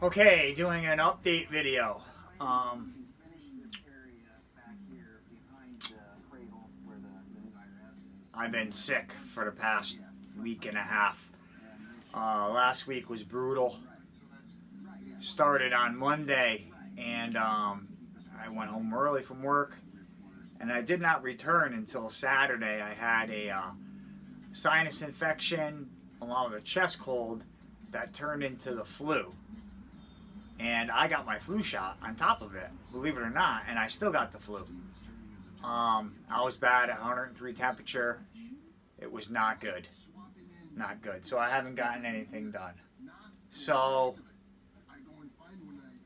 Okay, doing an update video. I've been sick for the past week and a half. Last week was brutal. Started on Monday, and I went home early from work, and I did not return until Saturday. I had a sinus infection along with a chest cold that turned into the flu. And I got my flu shot on top of it, believe it or not, and I still got the flu. I was bad at 103 temperature. It was not good. Not good. So I haven't gotten anything done. So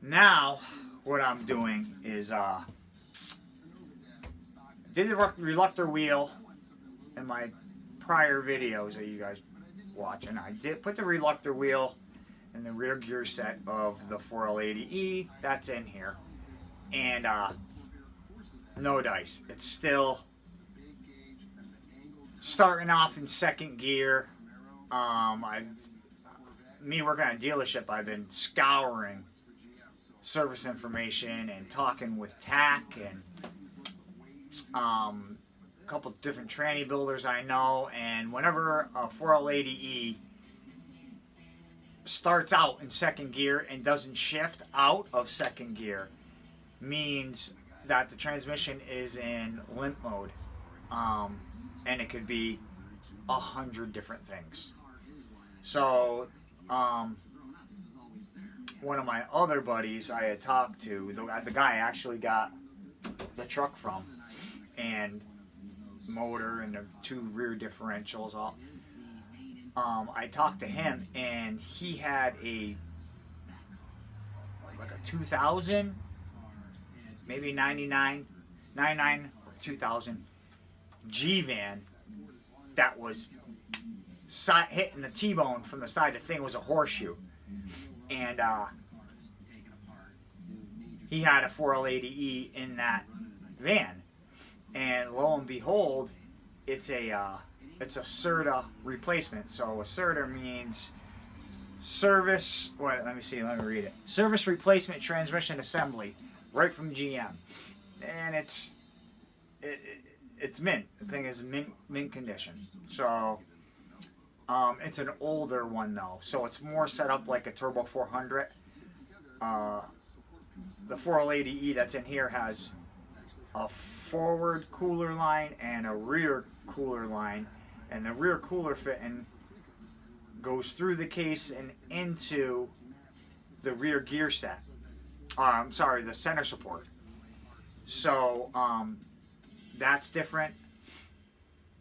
now what I'm doing is did the reluctor wheel in my prior videos that you guys watching. I did put the reluctor wheel in the rear gear set of the 4L80E. That's in here. And no dice. It's still starting off in second gear. Me working at a dealership, I've been scouring service information and talking with TAC and a couple of different tranny builders I know. And whenever a 4L80E starts out in second gear and doesn't shift out of second gear, means that the transmission is in limp mode, and it could be 100 different things. So one of my other buddies I had talked to, the guy I actually got the truck from, and motor and the two rear differentials all, I talked to him, and he had like a 2000, maybe 99 or 2000 G-Van that was hitting the T-bone from the side. The thing was a horseshoe, and he had a 4L80E in that van, and lo and behold, it's a CERTA replacement. So a CERTA means service. Let me read it. Service replacement transmission assembly, right from GM, and it's mint. The thing is mint condition. So it's an older one though, so it's more set up like a Turbo 400. The 4L80E that's in here has a forward cooler line and a rear cooler line, and the rear cooler fitting goes through the case and into the rear gear set. The center support. So that's different.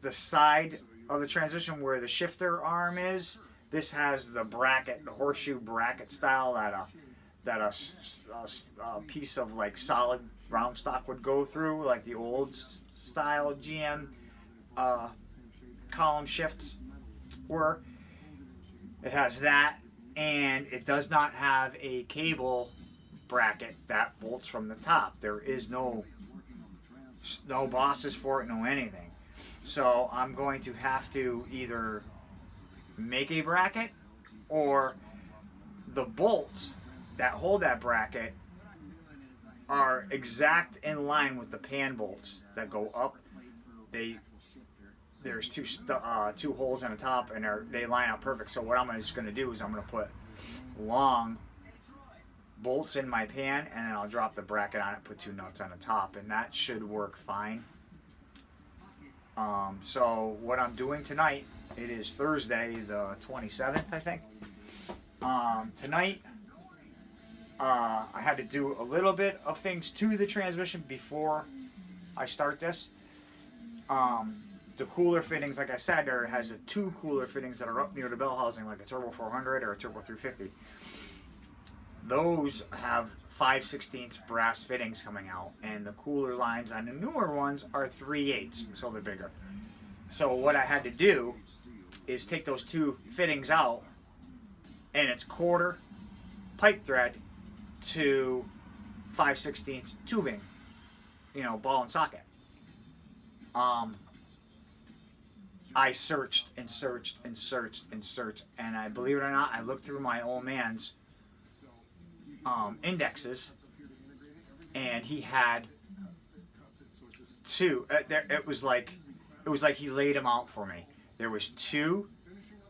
The side of the transmission where the shifter arm is, this has the bracket, the horseshoe bracket style that a piece of like solid round stock would go through, like the old style GM column shifts were. It has that, and it does not have a cable bracket that bolts from the top. There is no bosses for it, no anything. So I'm going to have to either make a bracket, or the bolts that hold that bracket are exact in line with the pan bolts that go up. There's two holes in the top, and they line up perfect. So what I'm just going to do is I'm going to put long bolts in my pan, and then I'll drop the bracket on it, put two nuts on the top, and that should work fine. So what I'm doing tonight, it is Thursday the 27th, I think. Tonight I had to do a little bit of things to the transmission before I start this. The cooler fittings, like I said, there has two cooler fittings that are up near the bell housing, like a Turbo 400 or a Turbo 350. Those have 5/16 brass fittings coming out, and the cooler lines on the newer ones are 3/8, so they're bigger. So what I had to do is take those two fittings out, and it's quarter pipe thread to 5/16 tubing, ball and socket. I searched and searched and searched and searched, and I believe it or not, I looked through my old man's indexes, and he had two. It was like he laid them out for me. There was 2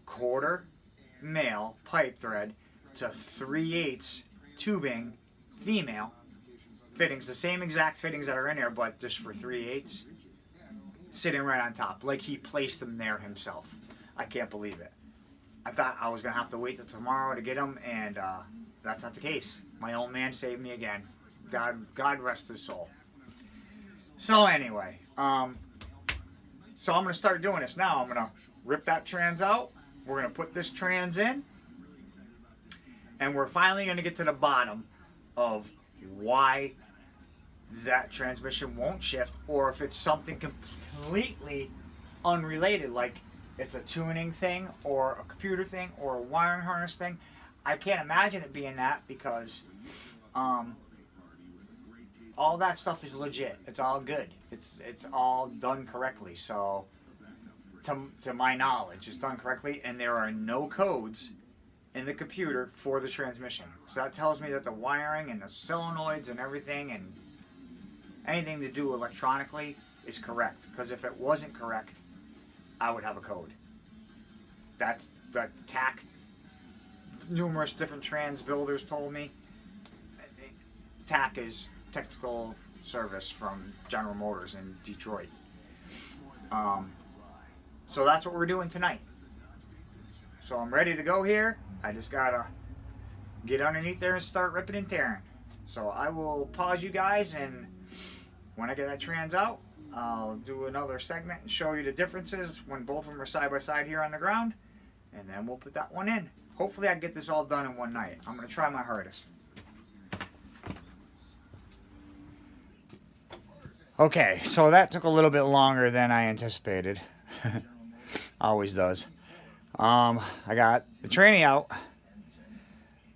quarter male pipe thread to 3/8 tubing female fittings, the same exact fittings that are in there, but just for 3/8, sitting right on top, like he placed them there himself. I can't believe it. I thought I was gonna have to wait till tomorrow to get them, and that's not the case. My old man saved me again. God rest his soul. So anyway, so I'm gonna start doing this now. I'm gonna rip that trans out. We're gonna put this trans in, and we're finally gonna get to the bottom of why that transmission won't shift, or if it's something completely unrelated, like it's a tuning thing or a computer thing or a wiring harness thing. I can't imagine it being that, because all that stuff is legit. It's all good. It's all done correctly. So to my knowledge, it's done correctly, and there are no codes in the computer for the transmission. So that tells me that the wiring and the solenoids and everything and anything to do electronically is correct. Because if it wasn't correct, I would have a code. That's the TAC. Numerous different trans builders told me. TAC is technical service from General Motors in Detroit. So that's what we're doing tonight. So I'm ready to go here. I just gotta get underneath there and start ripping and tearing. So I will pause you guys, and when I get that trans out, I'll do another segment and show you the differences when both of them are side by side here on the ground, and then we'll put that one in. Hopefully I can get this all done in one night. I'm going to try my hardest. Okay, so that took a little bit longer than I anticipated. Always does. I got the tranny out,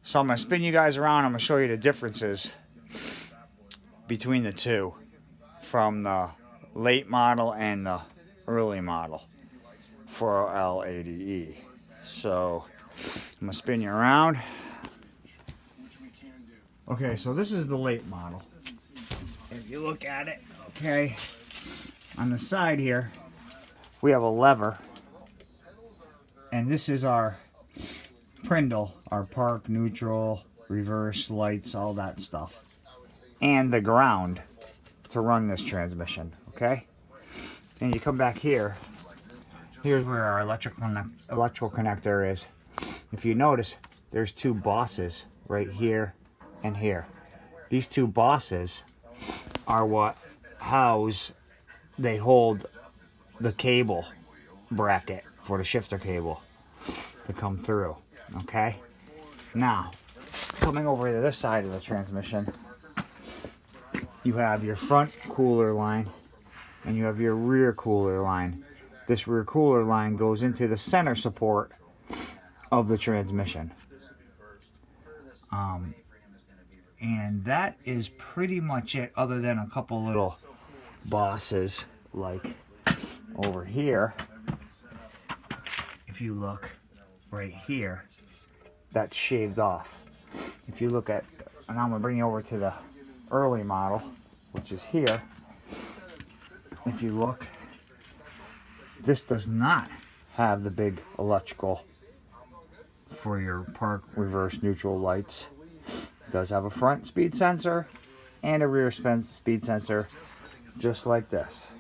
so I'm going to spin you guys around. I'm going to show you the differences between the two, from the late model and the early model for L80E. So I'm going to spin you around. Okay, so this is the late model. If you look at it, okay, on the side here, we have a lever. And this is our Prindle, our park, neutral, reverse, lights, all that stuff. And the ground to run this transmission, okay? And you come back here. Here's where our electrical connector is. If you notice, there's 2 bosses right here and here. These 2 bosses are what they hold the cable bracket for the shifter cable to come through, okay? Now, coming over to this side of the transmission, you have your front cooler line and you have your rear cooler line. This rear cooler line goes into the center support of the transmission. And that is pretty much it, other than a couple little bosses like over here. If you look right here, that's shaved off. If you look at, and I'm going to bring you over to the early model, which is here. If you look, this does not have the big electrical for your park, reverse, neutral lights. It does have a front speed sensor and a rear speed sensor, just like this.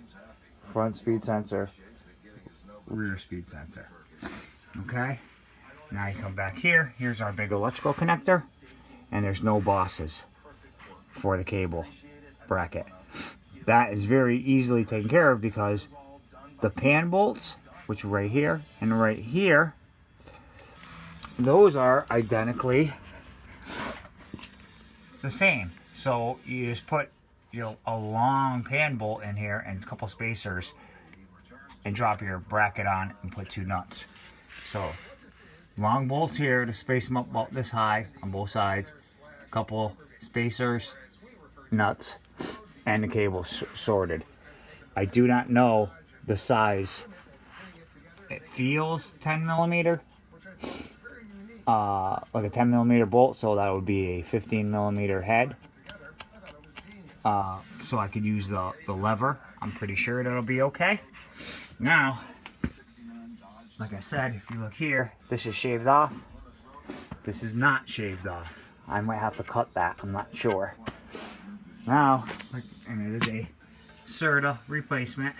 Front speed sensor, rear speed sensor. Okay, now you come back here. Here's our big electrical connector, and there's no bosses for the cable bracket. That is very easily taken care of because the pan bolts, which are right here and right here, those are identically the same. So you just put, you know, a long pan bolt in here and a couple spacers and drop your bracket on and put 2 nuts. So long bolts here to space them up about this high on both sides, a couple spacers, nuts, and the cable sorted. I do not know the size. It feels 10 millimeter. like a 10 millimeter bolt, so that would be a 15 millimeter head. So I could use the lever. I'm pretty sure that'll be okay. Now, like I said, if you look here, this is shaved off. This is not shaved off. I might have to cut that, I'm not sure. Now, and it is a Serta replacement.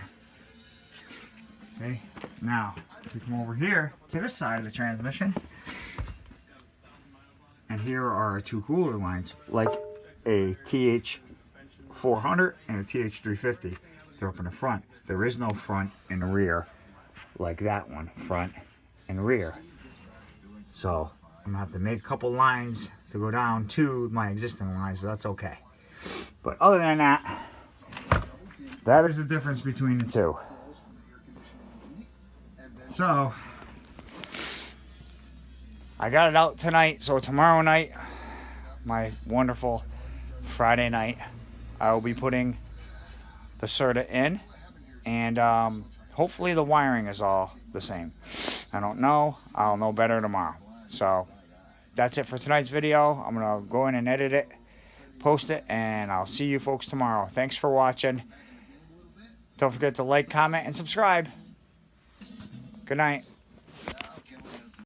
Okay, now we come over here to this side of the transmission, and here are our two cooler lines, like a TH400 and a TH350. They're up in the front. There is no front and rear like that one, front and rear. So I'm gonna have to make a couple lines to go down to my existing lines, but that's okay. But other than that, that is the difference between the two. So I got it out tonight, so tomorrow night, my wonderful Friday night, I will be putting the Serta in, and hopefully the wiring is all the same. I don't know. I'll know better tomorrow. So that's it for tonight's video. I'm gonna go in and edit it, post it, and I'll see you folks tomorrow. Thanks for watching. Don't forget to like, comment, and subscribe. Good night.